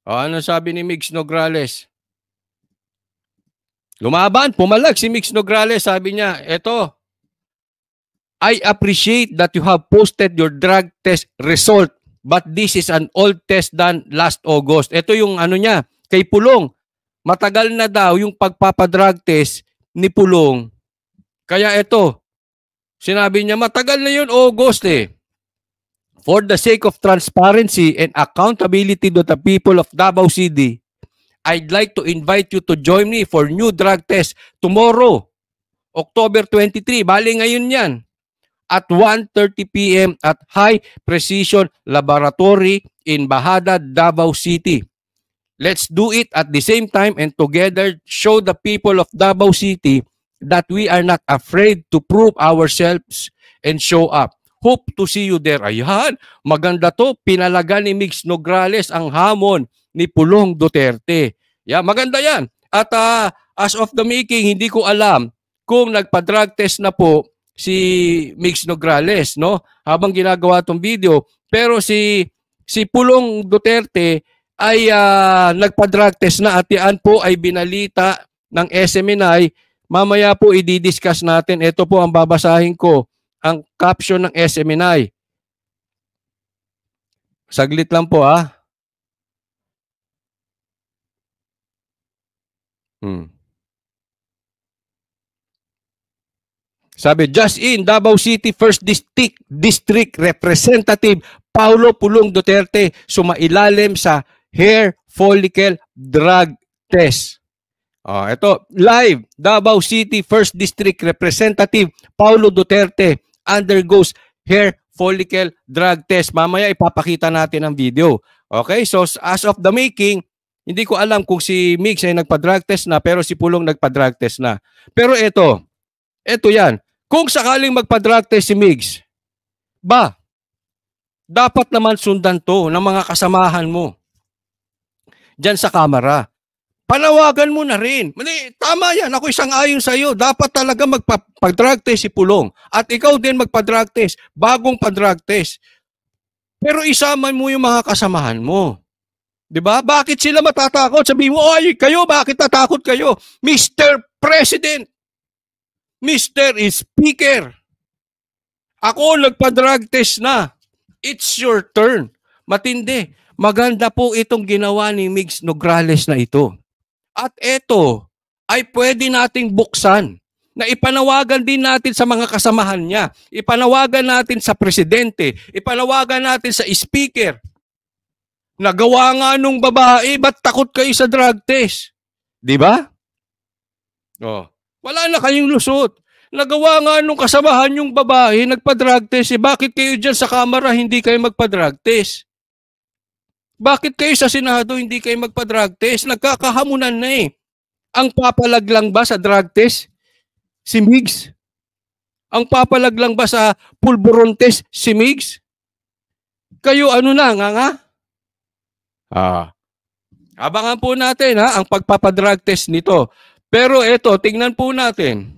O, ano sabi ni Migs Nograles? Lumaban, pumalag si Migs Nograles. Sabi niya, eto, I appreciate that you have posted your drug test result, but this is an old test done last August. Ito yung ano niya, kay Pulong. Matagal na daw yung pagpapadrug test ni Pulong. Kaya ito, sinabi niya, matagal na yun, August eh. For the sake of transparency and accountability to the people of Davao City, I'd like to invite you to join me for new drug test tomorrow, October 23. Bali ngayon yan. At 1:30 p.m. at High Precision Laboratory in Bahada, Davao City. Let's do it at the same time and together show the people of Davao City that we are not afraid to prove ourselves and show up. Hope to see you there. Ayan, maganda to. Pinalaga ni Migs Nograles ang hamon ni Pulong Duterte. Yeah, maganda yan. At as of the making, hindi ko alam kung nagpa-drug test na po si Migs Nograles, no? Habang ginagawa tong video. Pero si Pulong Duterte ay nagpa-drug test na at yan po ay binalita ng SMNI. Mamaya po i-discuss natin. Ito po ang babasahin ko. Ang caption ng SMNI. Saglit lang po Sabi, just in Davao City 1st District Representative Paulo Pulong Duterte sumailalim sa hair follicle drug test. Ito, live, Davao City 1st District Representative Paulo Duterte undergoes hair follicle drug test. Mamaya ipapakita natin ang video. Okay, so as of the making, hindi ko alam kung si Migs ay nagpa-drug test na pero si Pulong nagpa-drug test na. Pero ito yan. Kung sakaling magpa-drug test si Migs, dapat naman sundan to ng mga kasamahan mo diyan sa kamera. Panawagan mo na rin. Tama yan. Ako isang ayon sa iyo. Dapat talaga magpa-drug test si Pulong. At ikaw din magpa-drug test. Bagong pa-drug test. Pero isama mo yung mga kasamahan mo. Diba? Bakit sila matatakot? Sabihin mo, ay, kayo, bakit tatakot kayo? Mr. President. Mr. Speaker. Ako nagpa-drug test na. It's your turn. Matindi. Maganda po itong ginawa ni Migs Nograles na ito. At ito ay pwede nating buksan na ipanawagan din natin sa mga kasamahan niya. Ipanawagan natin sa presidente. Ipanawagan natin sa speaker. Nagawa nga nung babae, ba't takot kayo sa drug test? Diba? Wala na kayong lusot. Nagawa nga nung kasamahan yung babae, nagpa-drug test. Bakit kayo dyan sa kamera hindi kayo magpa-drug test? Bakit kayo sa Senado hindi kayo magpa-drug test? Nagkakahamunan na eh. Ang papalag lang ba sa drug test? Si Migs? Ang papalag lang ba sa pulburon test? Si Migs? Kayo ano na, nga? Abangan po natin ang pagpapadrug test nito. Pero eto, tingnan po natin.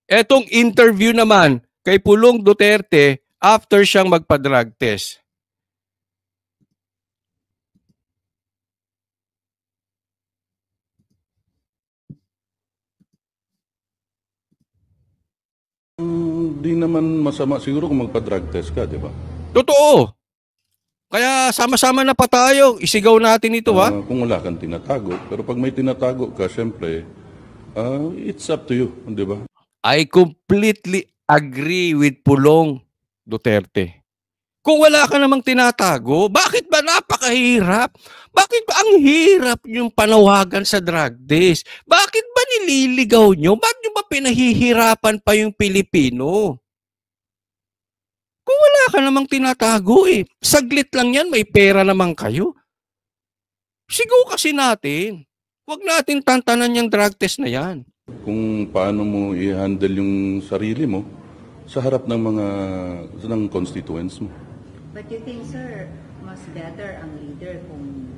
Etong interview naman kay Pulong Duterte after siyang magpa-drug test. Di naman masama siguro kung magpa-drug test ka, di ba? Totoo. Kaya sama-sama na pa tayo. Isigaw natin ito, kung wala kang tinatago. Pero pag may tinatago ka, syempre, it's up to you, di ba? I completely agree with Pulong Duterte. Kung wala ka namang tinatago, bakit ba napakahirap? Bakit ba ang hirap yung panawagan sa drug test? Bakit ba nililigaw nyo? Bakit nyo ba pinahihirapan pa yung Pilipino? Kung wala ka namang tinatago saglit lang yan, may pera naman kayo. Sigaw kasi natin. Huwag natin tantanan yung drug test na yan. Kung paano mo i-handle yung sarili mo sa harap ng ng constituents mo. But you think, sir, mas better ang leader kung...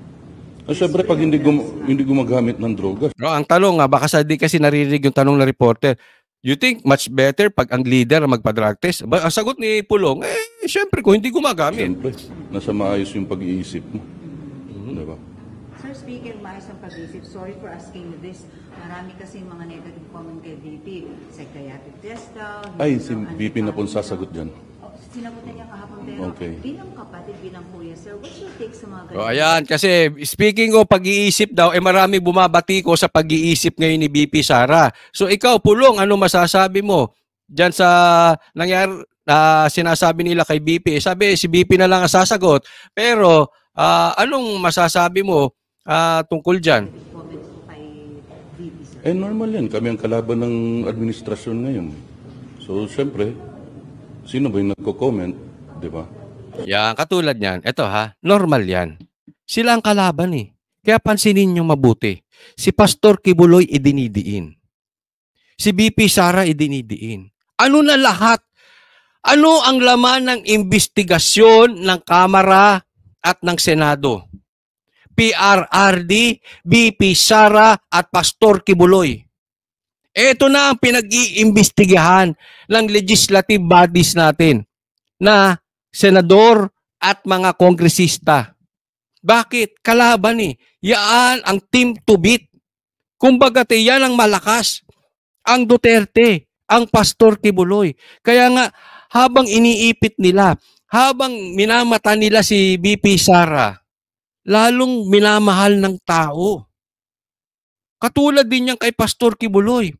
Siyempre, pag hindi gumagamit ng droga. Ang tanong baka sa di kasi naririnig yung tanong ng reporter, you think much better pag ang leader magpa-drug test? Ang sagot ni Pulong, siyempre kung hindi gumagamit. Siyempre, nasa maayos yung pag-iisip mo. Di ba? Sir, speaking maayos ng pag-isip, sorry for asking you this. Marami kasi mga negative comment kay VP. Psychiatric test daw. Ay, si VP na pong sasagot dyan. Sinagot na niya kahapon, pero Okay. bilang kapatid, bilang kuya, sir, what's your take sa mga ganun? O ayan, kasi speaking of pag-iisip daw, marami bumabati ko sa pag-iisip ngayon ni BP Sara. So ikaw, Pulong, ano masasabi mo dyan sa nangyari, sinasabi nila kay BP? Sabi, si BP na lang ang sasagot. Pero anong masasabi mo tungkol dyan? Comments kay VP, sir. Normal yan. Kami ang kalaban ng administrasyon ngayon. So, siyempre, sino ba yung nagko-comment? Di ba? Yan, katulad yan. Ito normal yan. Sila ang kalaban eh. Kaya pansinin nyo mabuti. Si Pastor Kibuloy idinidiin. Si BP Sara idinidiin. Ano na lahat? Ano ang laman ng investigasyon ng Kamara at ng Senado? PRRD, BP Sara at Pastor Kibuloy. Ito na ang pinag-iimbestigahan ng legislative bodies natin na senador at mga kongresista. Bakit? Kalaban eh. Yan ang team to beat. Kumbaga yan ang malakas. Ang Duterte, ang Pastor Kibuloy. Kaya nga, habang iniipit nila, habang minamata nila si BP Sara, lalong minamahal ng tao. Katulad din yan kay Pastor Kibuloy.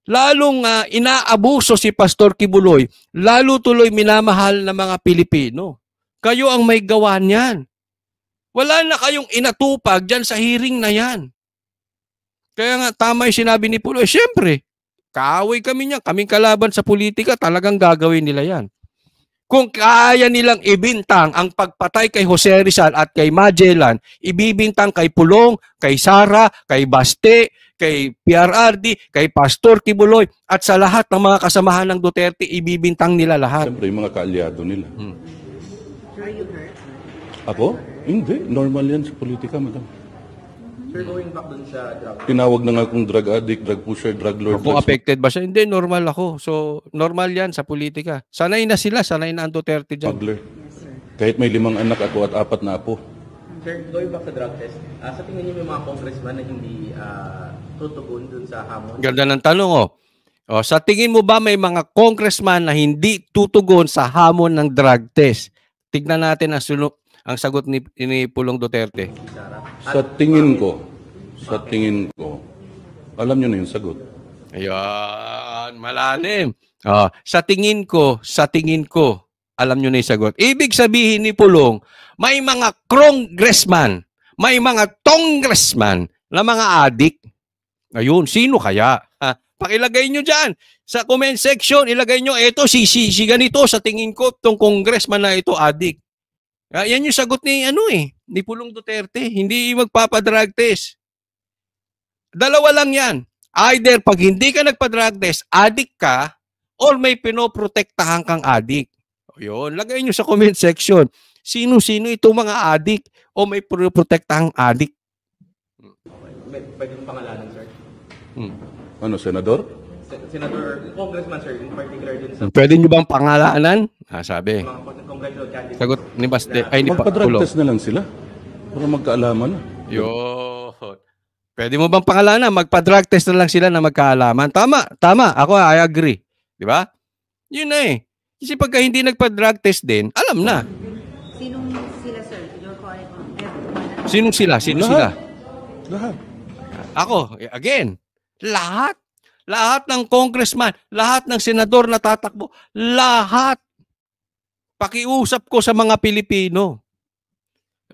Lalong inaabuso si Pastor Kibuloy, lalo tuloy minamahal ng mga Pilipino. Kayo ang may gawa niyan. Wala na kayong inatupag dyan sa hearing na yan. Kaya nga tama yung sinabi ni Puloy, siyempre, kaaway kami niyan, kaming kalaban sa politika, talagang gagawin nila yan. Kung kaya nilang ibintang ang pagpatay kay Jose Rizal at kay Magellan, ibibintang kay Pulong, kay Sara, kay Baste, kay PRRD, kay Pastor Kibuloy, at sa lahat ng mga kasamahan ng Duterte, ibibintang nila lahat. Siyempre, yung mga kaalyado nila. Are you hurt? Ako? Hindi. Normal yan sa politika, madam. Sir, going back dun sa drug. Tinawag na nga akong drug addict, drug pusher, drug lord. Kung affected ba siya? Hindi, normal ako. So, normal yan sa politika. Sanay na sila, sanay na ang Duterte dyan. Smuggler. Kahit may 5 anak ako at 4 na apo. Sir, going back sa drug test, sa tingin niyo may mga congressman na hindi tutugon dun sa hamon? Ganda ng tanong, sa tingin mo ba may mga congressman na hindi tutugon sa hamon ng drug test? Tignan natin ang sagot ni Pulong Duterte. Sa tingin ko, alam nyo na yung sagot. Ayan, malalim. Sa tingin ko, alam nyo na yung sagot. Ibig sabihin ni Pulong, may mga congressman, may mga congressman na mga adik. Ayun, sino kaya? Pakilagay nyo dyan. Sa comment section, ilagay nyo, eto, si ganito, sa tingin ko, itong congressman na ito, adik. Yan yung sagot ni Pulong Duterte. Hindi magpapadrug test. Dalawa lang yan. Either pag hindi ka nagpa-drug test, addict ka, or may pinoprotektahan kang addict. Yun, lagay nyo sa comment section. Sino-sino itong mga addict o may pinoprotektahang addict? Pwede yung pangalanan, sir? Ano, senador? Senador, congressman, sir, in particular dun sa Pwede nyo bang pangalanan? Sabi. mga congressional candidates. Sagot ni Baste. Ay, ni Magpa-drug Pulong. test na lang sila. Para magkaalaman na. Yun. Pwede mo bang pangalanan? Magpa-drug test na lang sila na magkaalaman. Tama. Ako, I agree. Di ba? Yun na eh. Kasi pagka hindi nagpa-drug test din, alam na. Sinong sila, sir? Your comment on everyone. Sino sila? Lahat. Ako, again, lahat. Lahat ng congressman, lahat ng senador na tatakbo, lahat. Pakiusap ko sa mga Pilipino.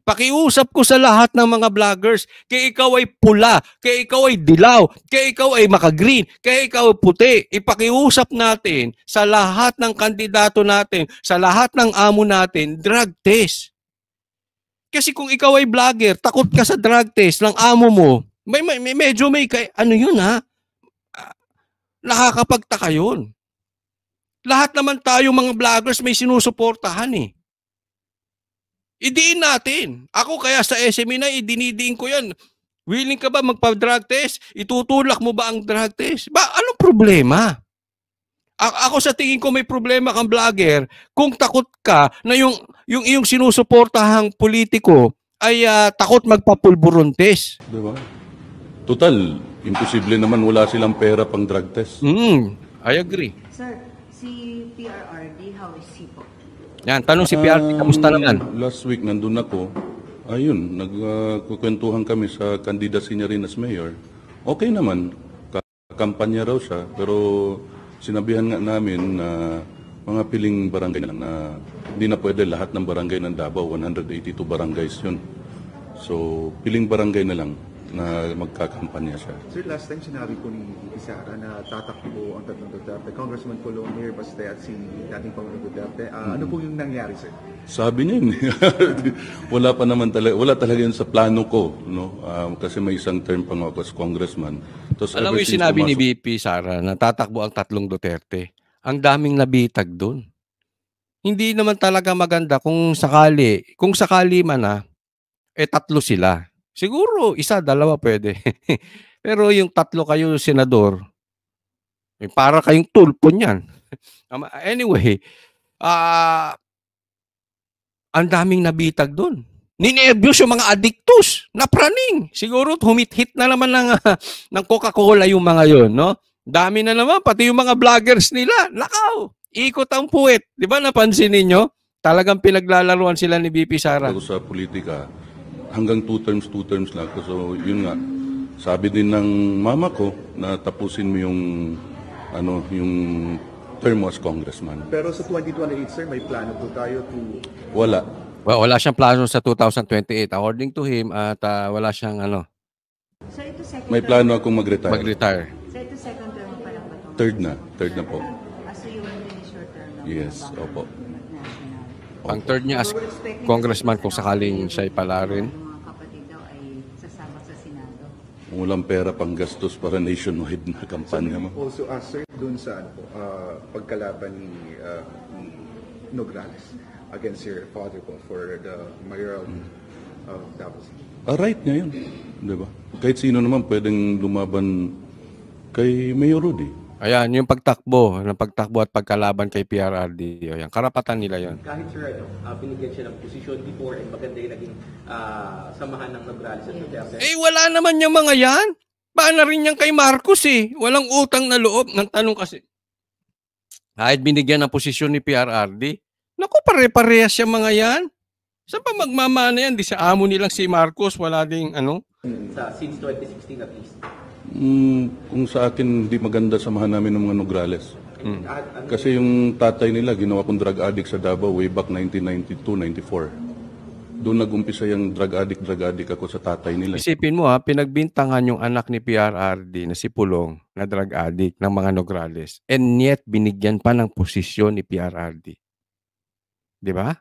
Pakiusap ko sa lahat ng mga vloggers, kaya ikaw ay pula, kaya ikaw ay dilaw, kaya ikaw ay maka-green, kaya ikaw ay puti. Ipakiusap natin sa lahat ng kandidato natin, sa lahat ng amo natin, drug test. Kasi kung ikaw ay vlogger, takot ka sa drug test ng amo mo, medyo may ano yun nakakapagtaka yun. Lahat naman tayo mga vloggers may sinusuportahan eh. Idiin natin. Ako kaya sa SME na, idinidiin ko yan. Willing ka ba magpa-drug test? Itutulak mo ba ang drug test? Anong problema? Ako sa tingin ko may problema kang vlogger kung takot ka na yung iyong sinusuportahang politiko ay takot magpapulburon test. Di ba? Total, imposible naman wala silang pera pang drug test. I agree. Sir, si PRRD, how is he po? Yan, tanong si PRRD, kamusta naman? Last week, nandun ako. Ayun, nagkukwentuhan kami sa candidacy niya rin as mayor. Okay naman, kampanya raw siya, pero sinabihan nga namin na mga piling barangay na lang na hindi na pwede lahat ng barangay ng Davao, 182 barangays yun. So, piling barangay na lang na magkakampanya siya. Sir, last time sinabi po ni Sara na tatakbo ang tatlong Duterte, Congressman Colon, Mayor Baste at si dating Pangulong Duterte. Ano po yung nangyari, sir? Sabi niya yun. Wala pa naman talaga, wala talaga yun sa plano ko, no? Kasi may isang term pa nga ako as congressman. Tapos Alam mo yung sinabi ni BP Sara na tatakbo ang tatlong Duterte. Ang daming nabitag doon. Hindi naman talaga maganda kung sakali man tatlo sila. Siguro, isa, dalawa pwede. Pero yung tatlo kayo, senador, para kayong tulpo niyan. Anyway, ang daming nabitag doon. Ninervyos yung mga addictus, napraning. Siguro, humit-hit na naman ng Coca-Cola yung mga yon, no? Dami na naman, pati yung mga vloggers nila. Lakaw, ikot ang puwet. Di ba napansin ninyo? Talagang pinaglalaruan sila ni BP Sara. Sa politika, hanggang 2 terms lang. So, yun nga. Sabi din ng mama ko na tapusin mo yung term mo as congressman. Pero sa 2028, sir, may plano po tayo to... Wala. Well, wala siyang plano sa 2028. According to him, at wala siyang So, ito second May term. plano akong mag-retire. mag-retire. So, ito second term pa lang ba ito? Third na po. So, you will finish your term lang? Yes, opo. National. Ang third niya as So, we're expecting congressman na kung sakaling siya'y pala rin. Yung mga kapatid daw ay sasama sa Senado. Walang pera pang gastos para nationwide na kampanya mo. Also, sir, dun sa pagkalaban ni Nograles against your father po for the mayoral of Davao City. Right niya yun. Di ba? Kahit sino naman pwedeng lumaban kay Mayor Rudy. Ayan, yung pagtakbo at pagkalaban kay PRRD. Ayan, karapatan nila yon. Kahit sir, binigyan siya ng posisyon before and maganda yung naging samahan ng Nograles at Duterte. Wala naman yung mga yan. Paano rin yan kay Marcos Walang utang na loob. Nang tanong kasi, kahit binigyan ng posisyon ni PRRD, naku, pare-parehas yung mga yan. Saan pa magmamana yan? Di sa amo nilang si Marcos, wala ding Since 2016 at least. Kung sa akin, hindi maganda samahan namin ng mga Nograles. Kasi yung tatay nila, ginawa kong drug addict sa Davao way back 1992-94. Doon nag-umpisa yung drug addict ako sa tatay nila. Isipin mo pinagbintangan yung anak ni PRRD na si Pulong na drug addict ng mga Nograles. And yet, binigyan pa ng posisyon ni PRRD. Di ba?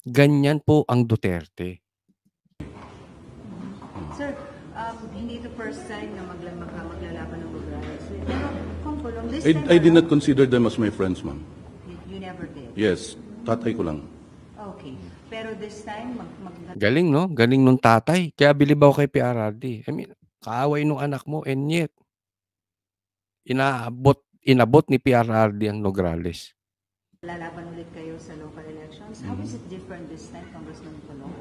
Ganyan po ang Duterte. Sir, hindi ito first time na maglalaban ng Nograles. Pero kung Pulong, this time I did not consider them as my friends, ma'am. You never did? Yes, tatay ko lang. Okay. Pero this time, Galing, no? Galing nung tatay. Kaya bilib ako kay PRRD. I mean, kaaway nung anak mo, and yet, inabot ni PRRD ang Nograles. lalaban ulit kayo sa local elections. How is it different this time, Congressman Pulong?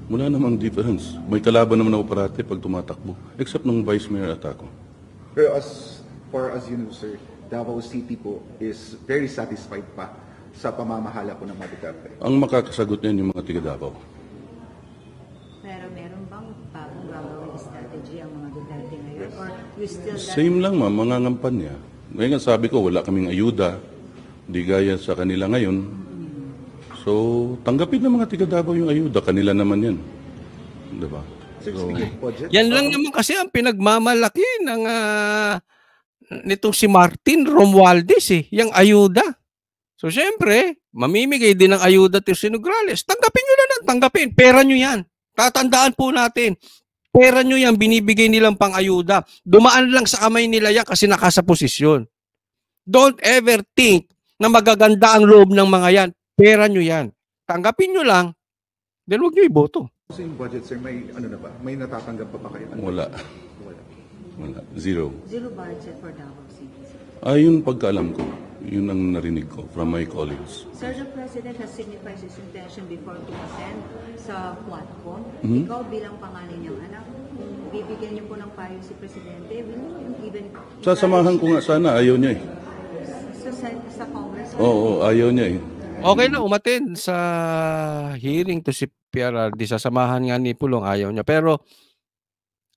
Wala namang difference. May kalaban naman ako parati pag tumatakbo. Except nung vice mayor at ako. Pero as far as you know, sir, Davao City po is very satisfied pa sa pamamahala po ng mga Duterte. Ang makakasagot niyan yung mga tiga Davao. Pero meron bang bagong gagawin strategy ang mga Duterte ngayon? Or you still... Same lang, ma'am, mga ngampanya. Ngayon sabi ko, wala kaming ayuda. Di gaya sa kanila ngayon. So, tanggapin ng mga tiga Davao yung ayuda. Kanila naman yan. Diba? Sir, speaking of budget, Yan lang naman kasi ang pinagmamalaki ng nitong si Martin Romualdez yung ayuda. So, syempre, mamimigay din ng ayuda to si Nograles. Tanggapin nyo na lang, tanggapin. Pera nyo yan. Tatandaan po natin. Pera nyo yan, binibigay nilang pang-ayuda. Dumaan lang sa kamay nila yan kasi nakasa posisyon. Don't ever think na magaganda ang loob ng mga yan. Pera nyo yan. Tanggapin nyo lang, then huwag nyo iboto. so yung budget, sir, may ano na ba? May natatanggap pa ba kayo? Wala. Zero. Zero budget for Davao City. Ayun pagkaalam ko. Yun ang narinig ko from my colleagues. Sir, the President has signified his intention before to attend sa Quadcom. Mhm. Ikaw bilang pangalan niyang anak, kung bibigyan niyo po ng payo si Presidente, will you even... Sasamahan ko nga sana, ayaw niya eh. Sa Congress? Oo, ayaw niya eh. Okay na umattend sa hearing to si PRRD. Sasamahan nga ni Pulong, ayaw niya. Pero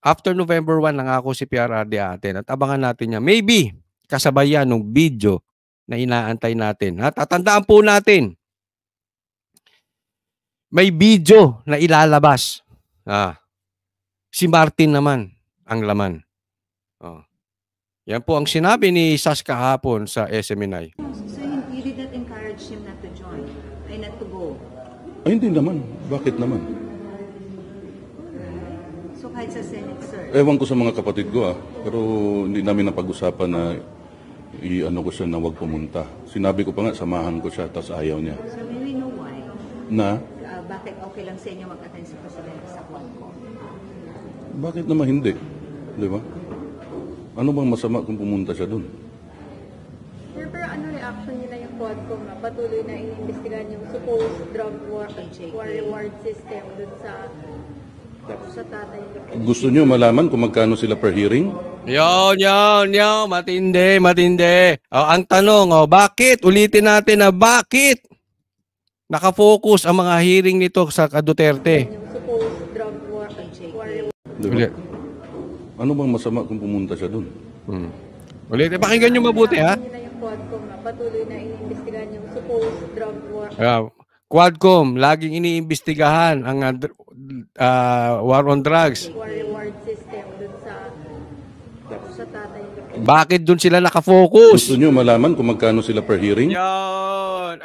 after November 1, nangako si PRRD atin at abangan natin niya. Maybe kasabay yan ng video na inaantay natin. Ha? Tatandaan po natin, may video na ilalabas. Si Martin naman ang laman. Yan po ang sinabi ni Sas kahapon sa SMNI. So you did not encourage him not to join, ay not to go? Ay, hindi naman. Bakit naman? So kahit sa Senate, sir? Ewan ko sa mga kapatid ko pero hindi namin napag-usapan na i-ano ko siya na huwag pumunta. Sinabi ko pa nga, samahan ko siya, tapos ayaw niya. So may we know why? Na? Bakit okay lang sa inyo mag-attend sa Presidente sa Quadcom? Bakit naman hindi? Di ba? Ano bang masama kung pumunta siya dun? Sir, pero ano reaction nila yung Quadcom na patuloy na iniimbestigahan yung supposed drug war reward system dun sa tatay? Gusto niyo malaman kung magkano sila per hearing? Yon. Matindi. Ang tanong, bakit? Ulitin natin na bakit? Nakafocus ang mga hearing nito sa Duterte. Yung supposed drug war reward. Diba? Ano bang masama kung pumunta siya dun? Ulitin, pakinggan nyo mabuti, ha? Reaction nila yung Quadcom na patuloy na iniimbestigahan yung supposed drug war. Quadcom, laging iniimbestigahan ang war on drugs. War reward system dun sa tatay. Bakit dun sila nakafocus? Gusto niyo malaman kung magkano sila per hearing? Yon.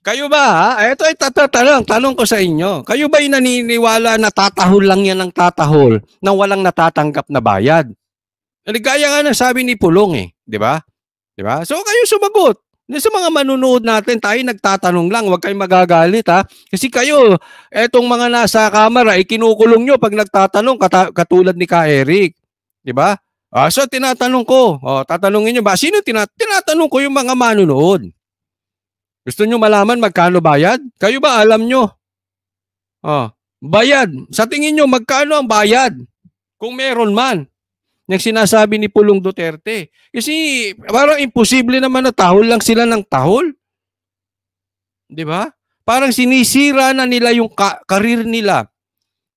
Kayo ba, ha? Ito ay tanong ko sa inyo. Kayo ba yung naniniwala na tatahol lang yan ng tatahol nang walang natatanggap na bayad? Gaya nga ng sabi ni Pulong di ba? Di ba? So kayo sumagot. Sa mga manunood natin, tayo nagtatanong lang, huwag kayong magagalit, ha? Kasi kayo, etong mga nasa kamera, kinukulong nyo pag nagtatanong, katulad ni Ka Eric. Di ba? So tinatanong ko, tatanungin nyo ba? Sino tinatanong ko yung mga manunood? Gusto nyo malaman magkano bayad? Kayo ba alam nyo? Bayad. Sa tingin nyo, magkano ang bayad? Kung meron man. Yung sinasabi ni Pulong Duterte. Kasi parang imposible naman na tahol lang sila ng tahol. Di ba? Parang sinisira na nila yung karir nila.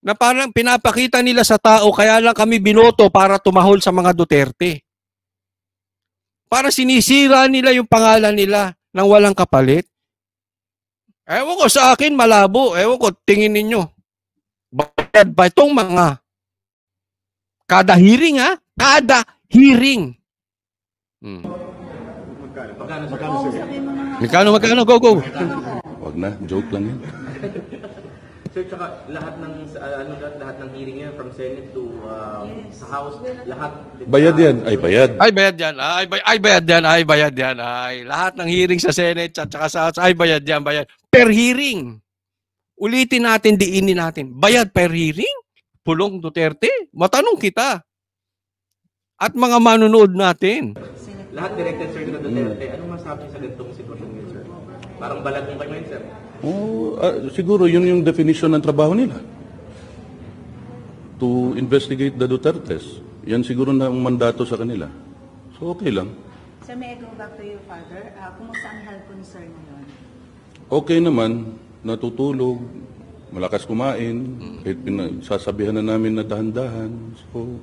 Na parang pinapakita nila sa tao, kaya lang kami binoto para tumahol sa mga Duterte. Para sinisira nila yung pangalan nila nang walang kapalit. Ewan ko, sa akin malabo. Ewan ko, tingin ninyo. Bayad ba itong mga kada hearing, ha? Kada hearing. Magkano? Go. Wag na, joke lang yan. Sir, tsaka lahat ng hearing yan from Senate to sa House, lahat. Bayad yan. Ay, bayad. Ay, bayad yan. Ay, bayad yan. Lahat ng hearing sa Senate at saka sa House, ay, bayad yan. Per hearing. Ulitin natin, diinin natin. Bayad per hearing? Pulong Duterte? Matanong kita. At mga manunood natin. Lahat directed, sir, na Duterte. Anong masabi sa ganitong sitwasyon yun, sir? Parang balag mong kayo ngayon, sir. Siguro yun yung definition ng trabaho nila. To investigate the Dutertes. Yan siguro na ang mandato sa kanila. So okay lang. Sir, may I go back to your father? Kumusta ang health concern ngayon? Okay naman, natutulog, malakas kumain, kahit sasabihan na namin na dahan-dahan. So,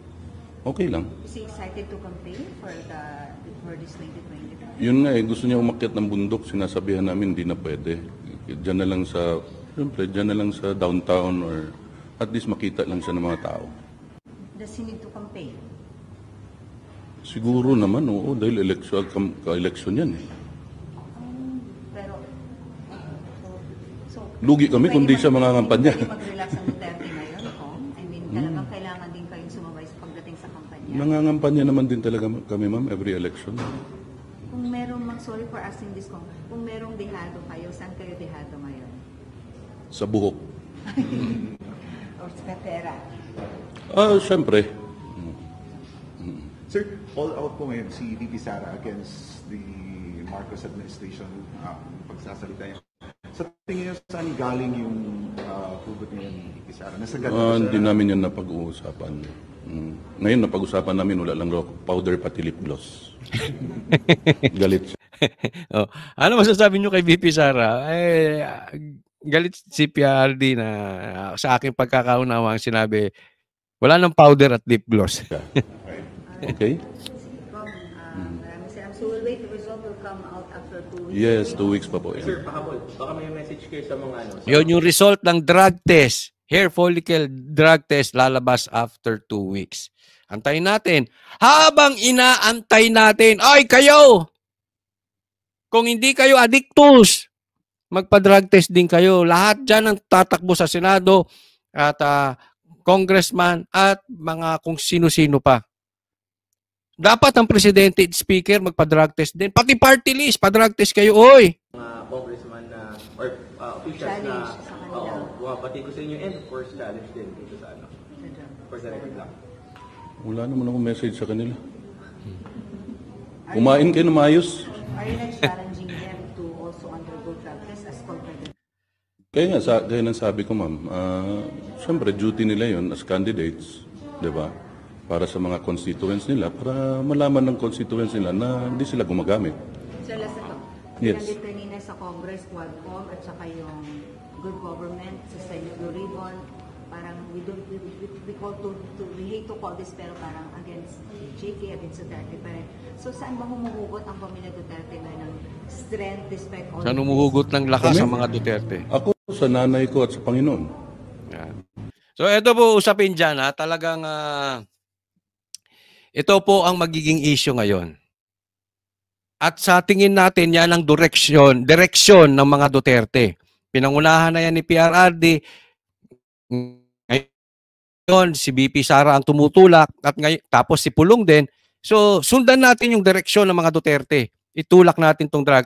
okay lang. Is he excited to campaign for this 2020? Yun nga gusto niya umakyat ng bundok, sinasabihan namin hindi na pwede. Diyan na lang sa downtown or at least makita lang siya ng mga tao. Does he need to campaign? Siguro naman, oo, dahil election yan Pero, Lugi kami kung di siya mangangampanya. Pwede mag-relax ang Duterte ngayon, Kong? I mean, talagang kailangan din kayong sumabay sa pagdating sa kampanya. Nangangampanya naman din talaga kami, ma'am, every election. Kung merong, sorry for asking this, Kong, kung merong dehado kayo, saan kayo dehado ngayon? Sa buhok. Or sa pera? Siyempre. Sir, all out po ngayon si VP Sara against the Marcos administration pagsasalita niya. Sa tingin niyo, saan galing yung hugot niya ni Sara? Hindi namin yan napag-uusapan. Ngayon napag-usapan namin, wala lang raw powder pati lip gloss. Galit siya. Oh, ano masasabi niyo kay VP Sara? Galit si PRD na sa aking pagkakaunawa ang sinabi, wala nang powder at lip gloss. Okay? So we'll wait, the result will come out after 2 weeks. Yes, 2 weeks pa po yan. Sir, pahabol. Baka may message kayo sa mga ano. Yun yung result ng drug test. Hair follicle drug test lalabas after 2 weeks. Antayin natin. Habang inaantay natin, ay kayo! Kung hindi kayo addictus, magpa-drug test din kayo. Lahat dyan ang tatakbo sa Senado at congressman at mga kung sino-sino pa. Dapat ang presidente at speaker magpa-drug test din. Pati party list, pa-drug test kayo, oy! Mga congressman na, or officials na, pati ko sa inyo, and of course, challenge din dito sa ano. For the record lang. Wala naman akong message sa kanila. Kumain kayo na maayos. Are you not challenging them to also undergo drug test as compared to... Kaya nga, gaya ng sabi ko, ma'am, siyempre, duty nila yon as candidates, di ba? Para sa mga constituents nila, para malaman ng constituents nila na hindi sila gumagamit. Sir, last na to. Yes. Pinanggit kanina sa Congress, Quadcom, at saka yung good government, sa Senate Blue Ribbon, parang we hate to call this, pero parang against JK, against Duterte pa rin. So saan ba humuhugot ang pamilya Duterte na ng strength, despite all Saan humuhugot ng lakas ang mga Duterte? Ako, sa nanay ko at sa Panginoon. Yan. So ito po usapin dyan, talagang ito po ang magiging issue ngayon. At sa tingin natin, yan ang direksyon ng mga Duterte. Pinangunahan na yan ni PRRD. Ngayon, si VP Sara ang tumutulak at tapos si Pulong din. So, sundan natin yung direksyon ng mga Duterte. Itulak natin tong drug